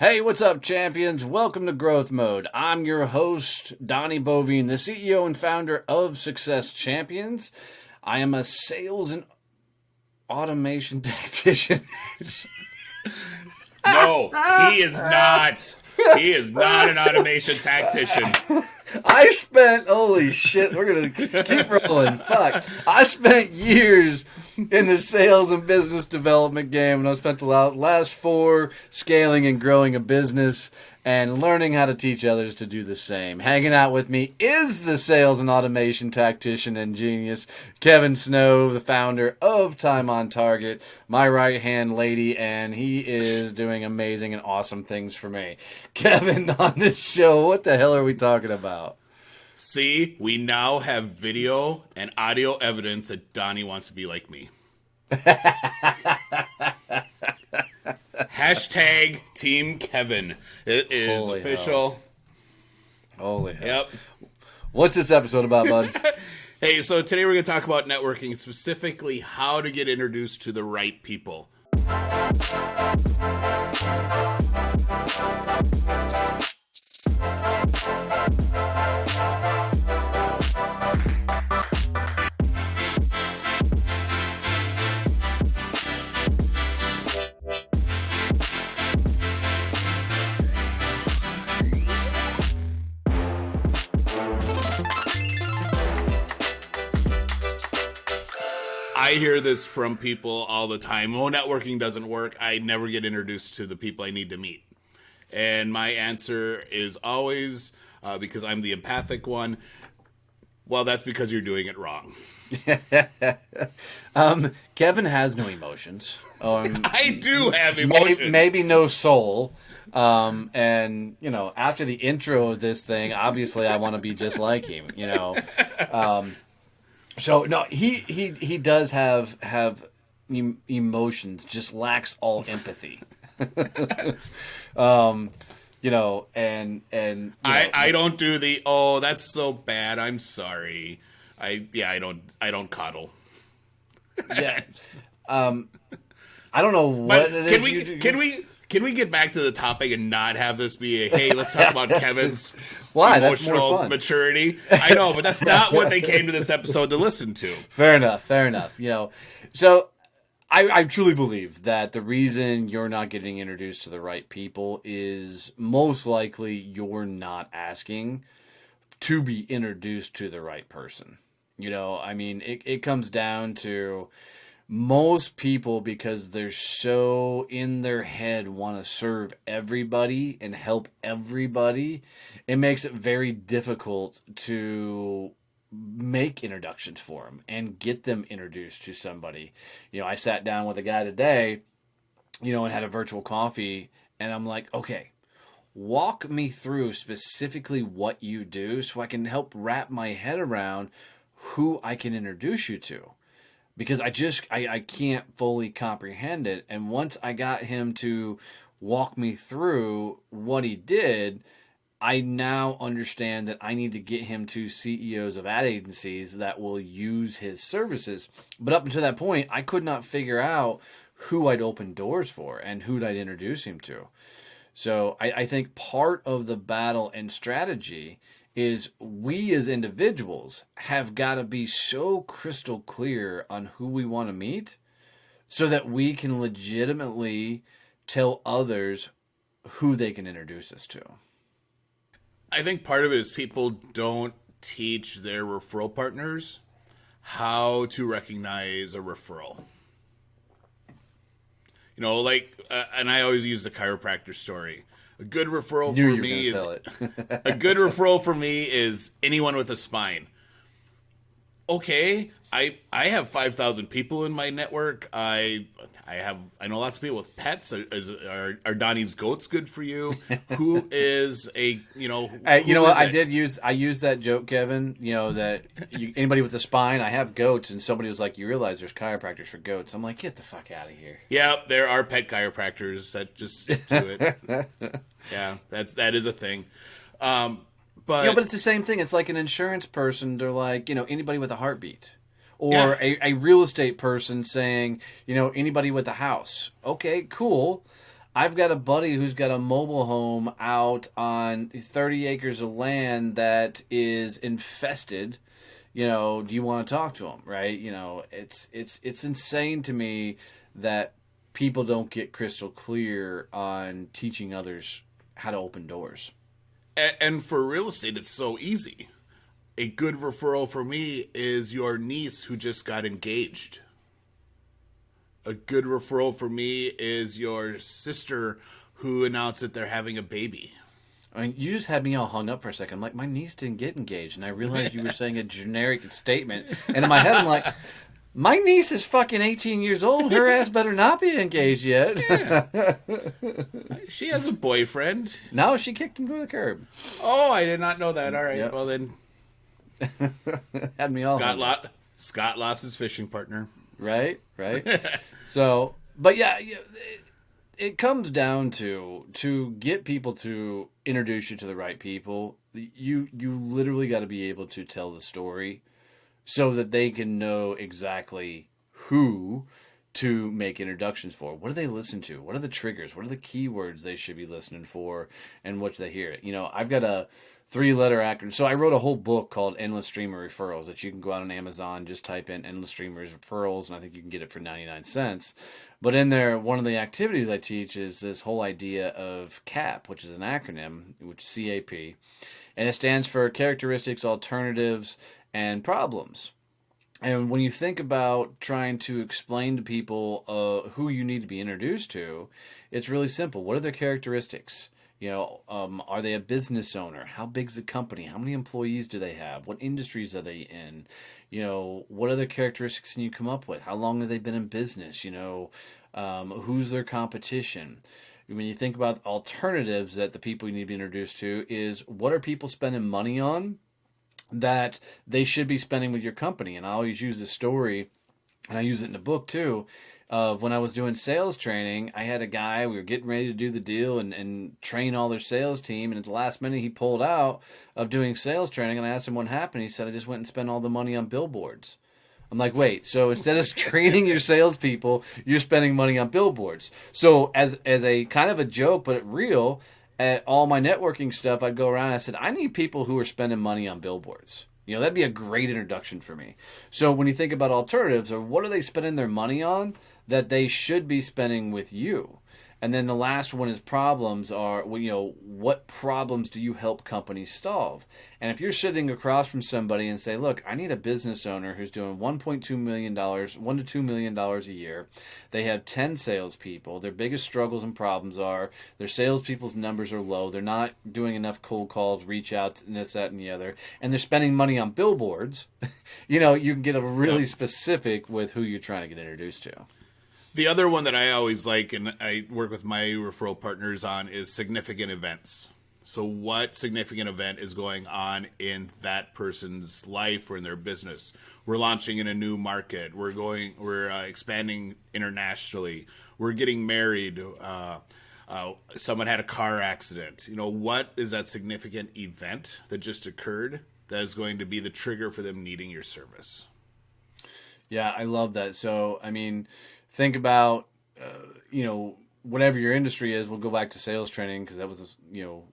Hey, what's up, champions? Welcome to Growth Mode. I'm your host, Donnie Boivin, the CEO and founder of Success Champions. I am a sales and automation tactician. No, he is not. He is not an automation tactician. Holy shit, we're going to keep rolling. Fuck. I spent years in the sales and business development game, and I spent the last four scaling and growing a business and learning how to teach others to do the same. Hanging out with me is the sales and automation tactician and genius, Comin Soon, the founder of Time on Target, my right-hand lady, and he is doing amazing and awesome things for me. Kevin, on this show, what the hell are we talking about? See, we now have video and audio evidence that Donnie wants to be like me. Hashtag Team Kevin. It is Holy official. Hell. Holy hell. Yep. What's this episode about, bud? Hey, so today we're going to talk about networking, specifically how to get introduced to the right people. I hear this from people all the time. Oh, networking doesn't work. I never get introduced to the people I need to meet. And my answer is always, because I'm the empathic one, well, that's because you're doing it wrong. Kevin has no emotions. I do have emotions. Maybe no soul. And, you know, after the intro of this thing, obviously I want to be just like him, you know. So no, he does have emotions, just lacks all empathy. You know, and you know, I don't do the that's so bad. I'm sorry. I don't coddle. Yeah. I don't know what it is. Can we get back to the topic and not have this be a, hey, let's talk about Kevin's emotional maturity? I know, but that's not what they came to this episode to listen to. Fair enough. You know, so I truly believe that the reason you're not getting introduced to the right people is most likely you're not asking to be introduced to the right person. You know, I mean, it comes down to most people, because they're so in their head, want to serve everybody and help everybody. It makes it very difficult to make introductions for them and get them introduced to somebody. You know, I sat down with a guy today, you know, and had a virtual coffee, and I'm like, okay, walk me through specifically what you do so I can help wrap my head around who I can introduce you to. Because I can't fully comprehend it. And once I got him to walk me through what he did, I now understand that I need to get him to CEOs of ad agencies that will use his services. But up until that point, I could not figure out who I'd open doors for and who I'd introduce him to. So I think part of the battle and strategy is we as individuals have got to be so crystal clear on who we want to meet so that we can legitimately tell others who they can introduce us to. I think part of it is people don't teach their referral partners how to recognize a referral. You know, like, and I always use the chiropractor story. A good referral for me is a good referral for me is anyone with a spine. Okay, I have 5,000 people in my network. I know lots of people with pets. Are Donnie's goats good for you? Who is a you know? You know what? I used that joke, Kevin. You know that anybody with a spine. I have goats, and somebody was like, "You realize there's chiropractors for goats?" I'm like, "Get the fuck out of here." Yeah, there are pet chiropractors that just do it. Yeah, that is a thing. But you know, but it's the same thing. It's like an insurance person. They're like, you know, anybody with a heartbeat. Or a real estate person saying, you know, anybody with a house. Okay, cool. I've got a buddy who's got a mobile home out on 30 acres of land that is infested. Do you want to talk to him, right? It's insane to me that people don't get crystal clear on teaching others how to open doors. And for real estate, it's so easy. A good referral for me is your niece who just got engaged. A good referral for me is your sister who announced that they're having a baby. I mean, you just had me all hung up for a second. I'm like, my niece didn't get engaged, and I realized you were saying a generic statement. And in my head, I'm like, my niece is fucking 18 years old. Her ass better not be engaged yet. Yeah. She has a boyfriend. No, she kicked him to the curb. Oh, I did not know that. All right, Yep. Well then, had me all Scott lost his fishing partner. Right. So, but yeah, it comes down to get people to introduce you to the right people. You literally got to be able to tell the story so that they can know exactly who to make introductions for. What do they listen to? What are the triggers? What are the keywords they should be listening for? And what do they hear? I've got a 3-letter acronym. So I wrote a whole book called Endless Stream of Referrals that you can go out on Amazon, just type in Endless Stream of Referrals, and I think you can get it for 99 cents. But in there, one of the activities I teach is this whole idea of CAP, which is an acronym, which is CAP, and it stands for Characteristics, Alternatives, and Problems. And when you think about trying to explain to people who you need to be introduced to, it's really simple. What are their characteristics? Are they a business owner? How big's the company? How many employees do they have? What industries are they in? What other characteristics can you come up with? How long have they been in business? Who's their competition? When you think about alternatives that the people you need to be introduced to is what are people spending money on that they should be spending with your company? And I always use this story, and I use it in the book too, of when I was doing sales training. I had a guy, we were getting ready to do the deal and train all their sales team, and at the last minute he pulled out of doing sales training, and I asked him what happened. He said, I just went and spent all the money on billboards. I'm like, wait, so instead of training your salespeople, you're spending money on billboards. So as a kind of a joke, but real, at all my networking stuff, I'd go around and I said, I need people who are spending money on billboards. That'd be a great introduction for me. So when you think about alternatives, or what are they spending their money on that they should be spending with you? And then the last one is problems are, what problems do you help companies solve? And if you're sitting across from somebody and say, look, I need a business owner who's doing $1.2 million, $1 to $2 million a year. They have 10 salespeople. Their biggest struggles and problems are their salespeople's numbers are low. They're not doing enough cold calls, reach outs, and this, that, and the other. And they're spending money on billboards. You can get a really specific with who you're trying to get introduced to. The other one that I always like and I work with my referral partners on is significant events. So what significant event is going on in that person's life or in their business? We're launching in a new market. We're expanding internationally. We're getting married. Someone had a car accident. What is that significant event that just occurred that is going to be the trigger for them needing your service? Yeah, I love that. So, think about, whatever your industry is. We'll go back to sales training because that was,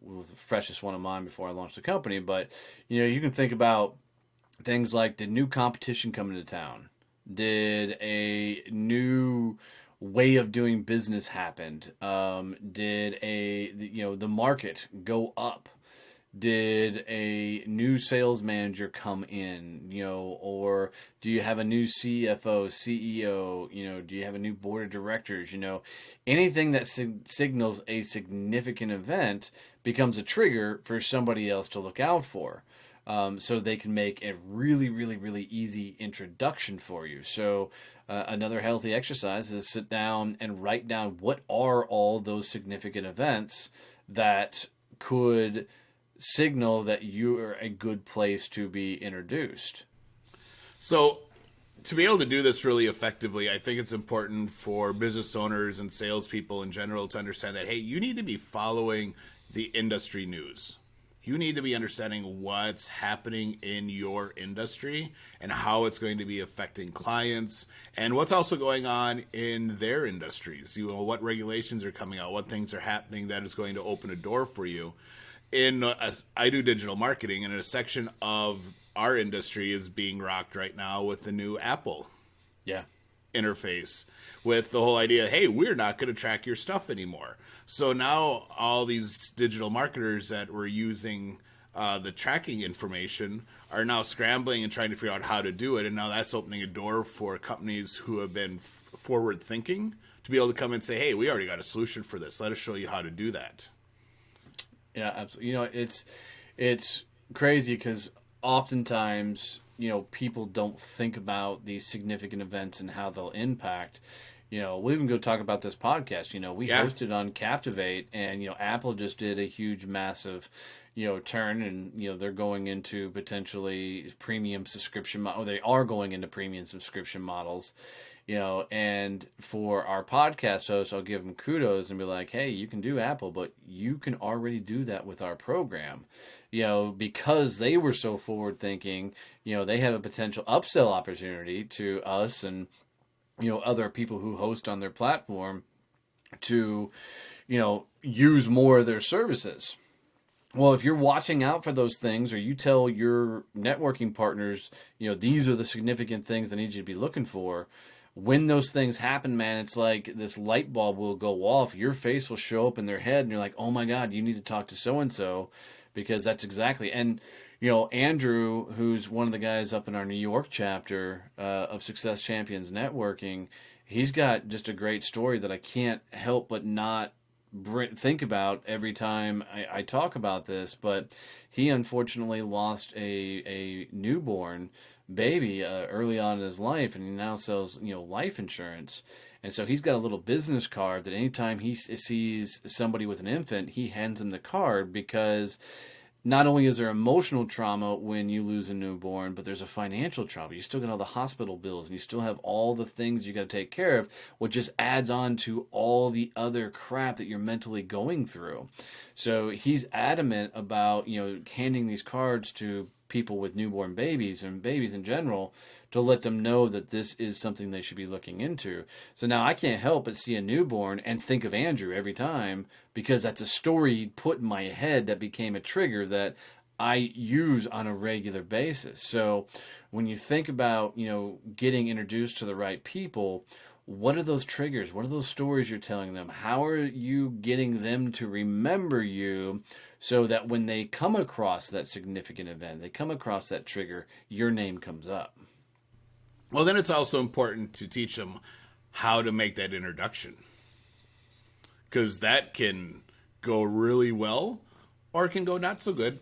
was the freshest one of mine before I launched the company. But, you can think about things like, did new competition come into town? Did a new way of doing business happen? Did the market go up? Did a new sales manager come in, or do you have a new CFO, CEO, do you have a new board of directors, anything that signals a significant event becomes a trigger for somebody else to look out for. So they can make a really, really, really easy introduction for you. So another healthy exercise is sit down and write down what are all those significant events that could signal that you are a good place to be introduced. So to be able to do this really effectively, I think it's important for business owners and salespeople in general to understand that, hey, you need to be following the industry news. You need to be understanding what's happening in your industry and how it's going to be affecting clients and what's also going on in their industries. You know, what regulations are coming out, what things are happening that is going to open a door for you. I do digital marketing, and a section of our industry is being rocked right now with the new Apple interface, with the whole idea, hey, we're not going to track your stuff anymore. So now all these digital marketers that were using the tracking information are now scrambling and trying to figure out how to do it. And now that's opening a door for companies who have been forward thinking to be able to come and say, hey, we already got a solution for this. Let us show you how to do that. Yeah, absolutely. You know, it's crazy because oftentimes, you know, people don't think about these significant events and how they'll impact. You know, we'll even go talk about this podcast. You know, we hosted on Captivate, and, you know, Apple just did a huge, massive, you know, turn, and, you know, they're going into potentially premium subscription, or they are going into premium subscription models. You know, and for our podcast hosts, I'll give them kudos and be like, hey, you can do Apple, but you can already do that with our program. You know, because they were so forward thinking, you know, they had a potential upsell opportunity to us and, you know, other people who host on their platform to, you know, use more of their services. Well, if you're watching out for those things, or you tell your networking partners, you know, these are the significant things I need you to be looking for, when those things happen, man, it's like this light bulb will go off. Your face will show up in their head, and you're like, oh my God, you need to talk to so-and-so, because that's exactly. And, you know, Andrew, who's one of the guys up in our New York chapter of Success Champions Networking, he's got just a great story that I can't help but not think about every time I talk about this. But he unfortunately lost a newborn baby early on in his life, and he now sells, you know, life insurance. And so he's got a little business card that anytime he sees somebody with an infant, he hands them the card, because not only is there emotional trauma when you lose a newborn, but there's a financial trauma. You still got all the hospital bills, and you still have all the things you got to take care of, which just adds on to all the other crap that you're mentally going through. So he's adamant about, you know, handing these cards to people with newborn babies and babies in general to let them know that this is something they should be looking into. So now I can't help but see a newborn and think of Andrew every time, because that's a story he put in my head that became a trigger that I use on a regular basis. So when you think about, you know, getting introduced to the right people, what are those triggers? What are those stories you're telling them? How are you getting them to remember you, so that when they come across that significant event, they come across that trigger, your name comes up? Well, then it's also important to teach them how to make that introduction, because that can go really well or it can go not so good,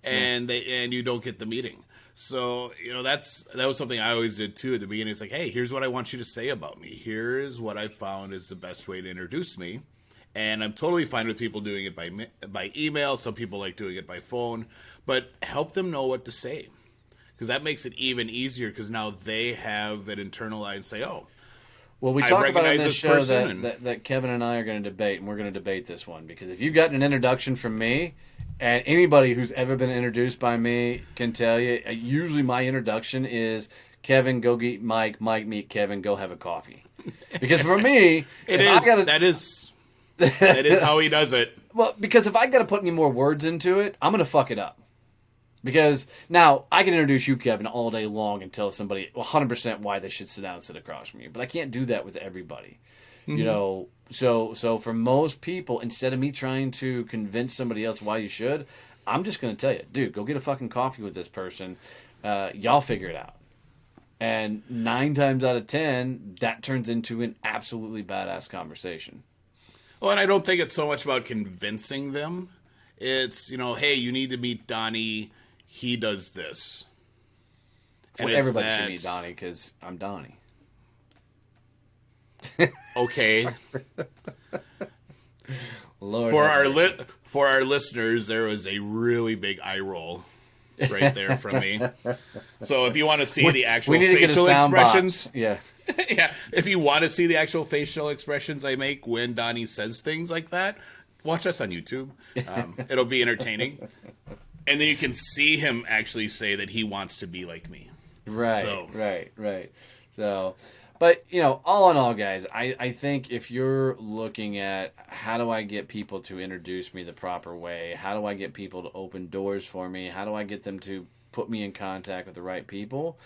and you don't get the meeting. So, you know, that was something I always did too at the beginning. It's like, hey, here's what I want you to say about me. Here's what I found is the best way to introduce me. And I'm totally fine with people doing it by email. Some people like doing it by phone, but help them know what to say, because that makes it even easier, because now they have it internalized, say, oh, well, we talk about on this show that Kevin and I are going to debate, and we're going to debate this one, because if you've gotten an introduction from me, and anybody who's ever been introduced by me can tell you, usually my introduction is, Kevin, go meet Mike, Mike, meet Kevin, go have a coffee. Because for me, that is how he does it. Well, because if I got to put any more words into it, I'm going to fuck it up. Because now I can introduce you, Kevin, all day long and tell somebody 100% why they should sit down and sit across from you. But I can't do that with everybody. Mm-hmm. You know, so for most people, instead of me trying to convince somebody else why you should, I'm just going to tell you, dude, go get a fucking coffee with this person. Y'all figure it out. And 9 times out of 10, that turns into an absolutely badass conversation. Well, and I don't think it's so much about convincing them. It's, you know, hey, you need to meet Donnie. He does this. And well, everybody should meet Donnie, because I'm Donnie. Okay. Lord, for our listeners, there was a really big eye roll right there from me. So if you want to see the actual facial expressions, yeah, if you want to see the actual facial expressions I make when Donnie says things like that, watch us on YouTube. It'll be entertaining. And then you can see him actually say that he wants to be like me. Right, right. So, but, all in all, guys, I think if you're looking at how do I get people to introduce me the proper way, how do I get people to open doors for me, how do I get them to put me in contact with the right people,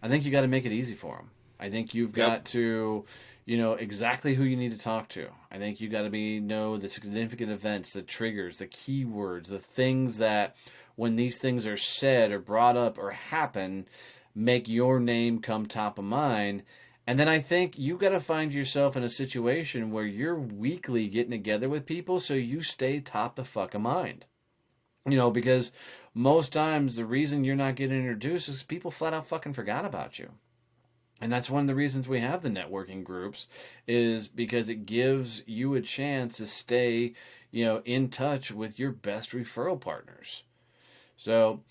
I think you got to make it easy for them. I think you've got to, exactly who you need to talk to. I think you got to know the significant events, the triggers, the keywords, the things that when these things are said or brought up or happen, make your name come top of mind. And then I think you got to find yourself in a situation where you're weekly getting together with people so you stay top the fuck of mind. Because most times the reason you're not getting introduced is people flat out fucking forgot about you. And that's one of the reasons we have the networking groups, is because it gives you a chance to stay, in touch with your best referral partners. So,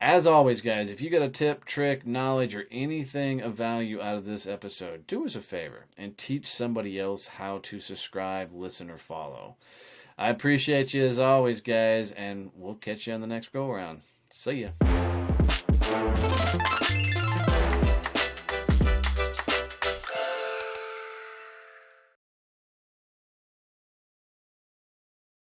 as always, guys, if you got a tip, trick, knowledge, or anything of value out of this episode, do us a favor and teach somebody else how to subscribe, listen, or follow. I appreciate you as always, guys, and we'll catch you on the next go-around. See ya.